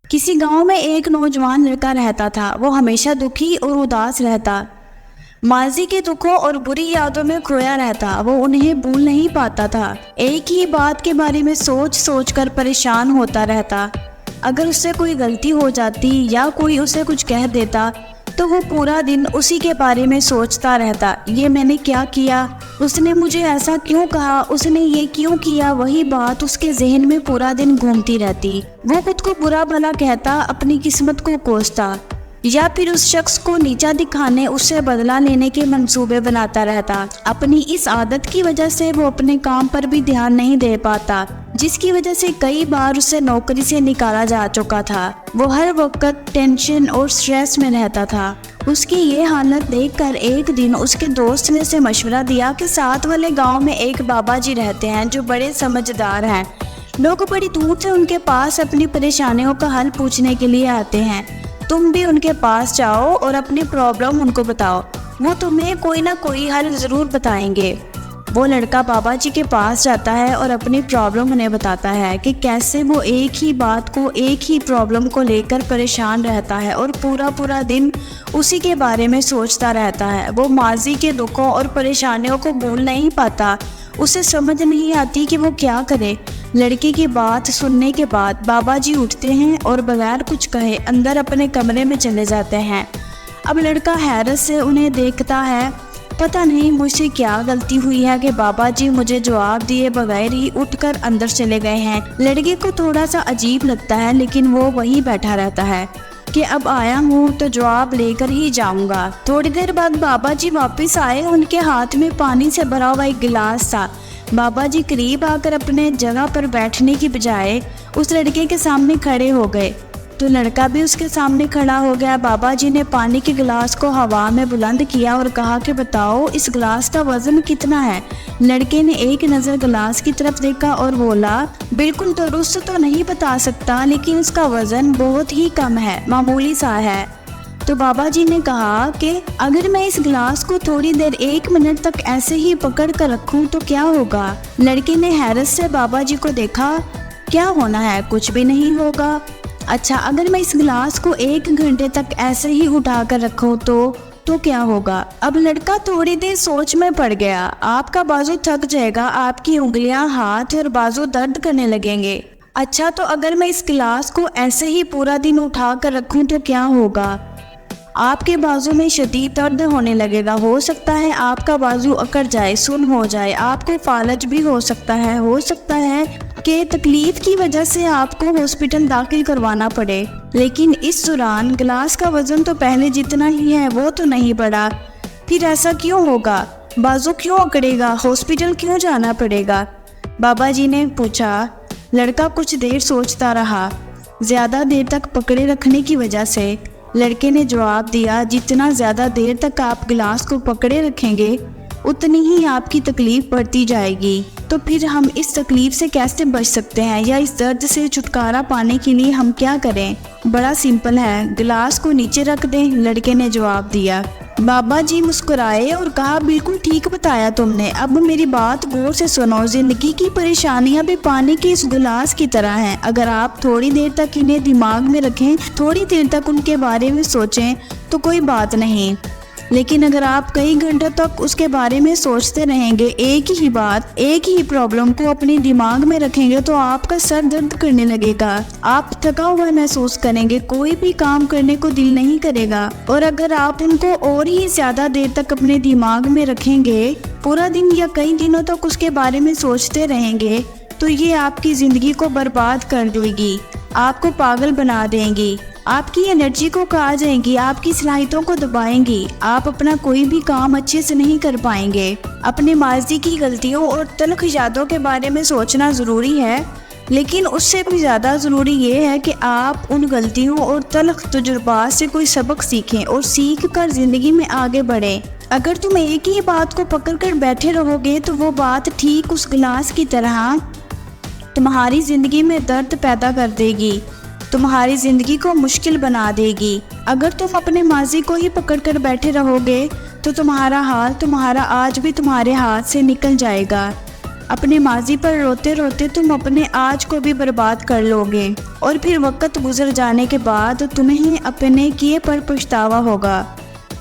کسی گاؤں میں ایک نوجوان لڑکا رہتا تھا۔ وہ ہمیشہ دکھی اور اداس رہتا، ماضی کے دکھوں اور بری یادوں میں کھویا رہتا۔ وہ انہیں بھول نہیں پاتا تھا، ایک ہی بات کے بارے میں سوچ سوچ کر پریشان ہوتا رہتا۔ اگر اس سے کوئی غلطی ہو جاتی یا کوئی اسے کچھ کہہ دیتا تو وہ پورا دن اسی کے بارے میں سوچتا رہتا۔ یہ میں نے کیا کیا؟ اس نے مجھے ایسا کیوں کہا؟ اس نے یہ کیوں کیا؟ وہی بات اس کے ذہن میں پورا دن گھومتی رہتی۔ وہ خود کو برا بھلا کہتا، اپنی قسمت کو کوستا، یا پھر اس شخص کو نیچا دکھانے، اس سے بدلہ لینے کے منصوبے بناتا رہتا۔ اپنی اس عادت کی وجہ سے وہ اپنے کام پر بھی دھیان نہیں دے پاتا، جس کی وجہ سے کئی بار اسے نوکری سے نکالا جا چکا تھا۔ وہ ہر وقت ٹینشن اور سٹریس میں رہتا تھا۔ اس کی یہ حالت دیکھ کر ایک دن اس کے دوست نے اسے مشورہ دیا کہ ساتھ والے گاؤں میں ایک بابا جی رہتے ہیں جو بڑے سمجھدار ہیں۔ لوگ بڑی دور سے ان کے پاس اپنی پریشانیوں کا حل پوچھنے کے لیے آتے ہیں۔ تم بھی ان کے پاس جاؤ اور اپنی پرابلم ان کو بتاؤ، وہ تمہیں کوئی نہ کوئی حل ضرور بتائیں گے۔ وہ لڑکا بابا جی کے پاس جاتا ہے اور اپنی پرابلم انہیں بتاتا ہے کہ کیسے وہ ایک ہی بات کو، ایک ہی پرابلم کو لے کر پریشان رہتا ہے اور پورا دن اسی کے بارے میں سوچتا رہتا ہے۔ وہ ماضی کے دکھوں اور پریشانیوں کو بھول نہیں پاتا، اسے سمجھ نہیں آتی کہ وہ کیا کرے۔ لڑکے کی بات سننے کے بعد بابا جی اٹھتے ہیں اور بغیر کچھ کہے اندر اپنے کمرے میں چلے جاتے ہیں۔ اب لڑکا حیرت سے انہیں دیکھتا ہے۔ پتہ نہیں مجھ سے کیا غلطی ہوئی ہے کہ بابا جی مجھے جواب دیے بغیر ہی اٹھ کر اندر چلے گئے ہیں۔ لڑکے کو تھوڑا سا عجیب لگتا ہے، لیکن وہ وہیں بیٹھا رہتا ہے کہ اب آیا ہوں تو جواب لے کر ہی جاؤں گا۔ تھوڑی دیر بعد بابا جی واپس آئے، ان کے ہاتھ میں پانی سے بھرا ہوا ایک گلاس تھا۔ بابا جی قریب آ کر اپنے جگہ پر بیٹھنے کی بجائے اس لڑکے کے سامنے کھڑے ہو گئے، تو لڑکا بھی اس کے سامنے کھڑا ہو گیا۔ بابا جی نے پانی کے گلاس کو ہوا میں بلند کیا اور کہا کہ بتاؤ اس گلاس کا وزن کتنا ہے؟ لڑکے نے ایک نظر گلاس کی طرف دیکھا اور بولا، بالکل درست تو نہیں بتا سکتا، لیکن اس کا وزن بہت ہی کم ہے، معمولی سا ہے۔ تو بابا جی نے کہا کہ اگر میں اس گلاس کو تھوڑی دیر 1 منٹ تک ایسے ہی پکڑ کر رکھوں تو کیا ہوگا؟ لڑکے نے حیرت سے بابا جی کو دیکھا۔ کیا ہونا ہے؟ کچھ بھی نہیں ہوگا۔ اچھا، اگر میں اس گلاس کو 1 گھنٹے تک ایسے ہی اٹھا کر رکھوں تو کیا ہوگا؟ اب لڑکا تھوڑی دیر سوچ میں پڑ گیا۔ آپ کا بازو تھک جائے گا، آپ کی انگلیاں، ہاتھ اور بازو درد کرنے لگیں گے۔ اچھا، تو اگر میں اس گلاس کو ایسے ہی پورا دن اٹھا کر رکھوں تو کیا ہوگا؟ آپ کے بازو میں شدید درد ہونے لگے گا، ہو سکتا ہے آپ کا بازو اکڑ جائے، سن ہو جائے، آپ کو فالج بھی ہو سکتا ہے کہ تکلیف کی وجہ سے آپ کو ہاسپٹل داخل کروانا پڑے۔ لیکن اس دوران گلاس کا وزن تو پہلے جتنا ہی ہے، وہ تو نہیں بڑھا۔ پھر ایسا کیوں ہوگا؟ بازو کیوں اکڑے گا؟ ہاسپٹل کیوں جانا پڑے گا؟ بابا جی نے پوچھا۔ لڑکا کچھ دیر سوچتا رہا۔ زیادہ دیر تک پکڑے رکھنے کی وجہ سے لڑکے نے جواب دیا، جتنا زیادہ دیر تک آپ گلاس کو پکڑے رکھیں گے اتنی ہی آپ کی تکلیف بڑھتی جائے گی۔ تو پھر ہم اس تکلیف سے کیسے بچ سکتے ہیں، یا اس درد سے چھٹکارا پانے کے لیے ہم کیا کریں؟ بڑا سمپل ہے، گلاس کو نیچے رکھ دیں، لڑکے نے جواب دیا۔ بابا جی مسکرائے اور کہا، بالکل ٹھیک بتایا تم نے، اب میری بات غور سے سنو۔ زندگی کی پریشانیاں بھی پانی کے اس گلاس کی طرح ہیں، اگر آپ تھوڑی دیر تک انہیں دماغ میں رکھیں، تھوڑی دیر تک ان کے بارے میں سوچیں تو کوئی بات نہیں، لیکن اگر آپ کئی گھنٹوں تک اس کے بارے میں سوچتے رہیں گے، ایک ہی بات، ایک ہی پرابلم کو اپنے دماغ میں رکھیں گے، تو آپ کا سر درد کرنے لگے گا، آپ تھکا ہوا محسوس کریں گے، کوئی بھی کام کرنے کو دل نہیں کرے گا۔ اور اگر آپ ان کو اور ہی زیادہ دیر تک اپنے دماغ میں رکھیں گے، پورا دن یا کئی دنوں تک اس کے بارے میں سوچتے رہیں گے، تو یہ آپ کی زندگی کو برباد کر دے گی، آپ کو پاگل بنا دیں گی، آپ کی انرجی کو کھا جائیں گی، آپ کی صلاحیتوں کو دبائیں گی، آپ اپنا کوئی بھی کام اچھے سے نہیں کر پائیں گے۔ اپنے ماضی کی غلطیوں اور تلخ یادوں کے بارے میں سوچنا ضروری ہے، لیکن اس سے بھی زیادہ ضروری یہ ہے کہ آپ ان غلطیوں اور تلخ تجربات سے کوئی سبق سیکھیں اور سیکھ کر زندگی میں آگے بڑھیں۔ اگر تم ایک ہی بات کو پکڑ کر بیٹھے رہو گے تو وہ بات ٹھیک اس گلاس کی طرح تمہاری زندگی میں درد پیدا کر دے گی، تمہاری زندگی کو مشکل بنا دے گی۔ اگر تم اپنے ماضی کو ہی پکڑ کر بیٹھے رہو گے تو تمہارا حال، تمہارا آج بھی تمہارے ہاتھ سے نکل جائے گا۔ اپنے ماضی پر روتے روتے تم اپنے آج کو بھی برباد کر لو گے، اور پھر وقت گزر جانے کے بعد تمہیں اپنے کیے پر پچھتاوا ہوگا۔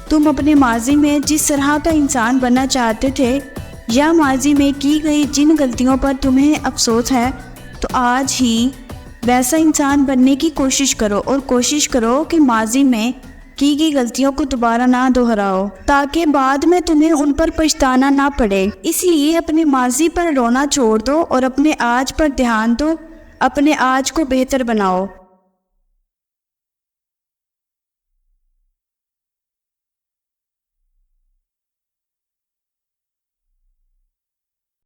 تم اپنے ماضی میں جس طرح کا انسان بننا چاہتے تھے یا ماضی میں کی گئی جن غلطیوں پر تمہیں افسوس ہے، تو آج ہی ویسا انسان بننے کی کوشش کرو، اور کوشش کرو کہ ماضی میں کی گئی غلطیوں کو دوبارہ نہ دہراؤ، تاکہ بعد میں تمہیں ان پر پچھتانا نہ پڑے۔ اس لیے اپنے ماضی پر رونا چھوڑ دو اور اپنے آج پر دھیان دو، اپنے آج کو بہتر بناؤ۔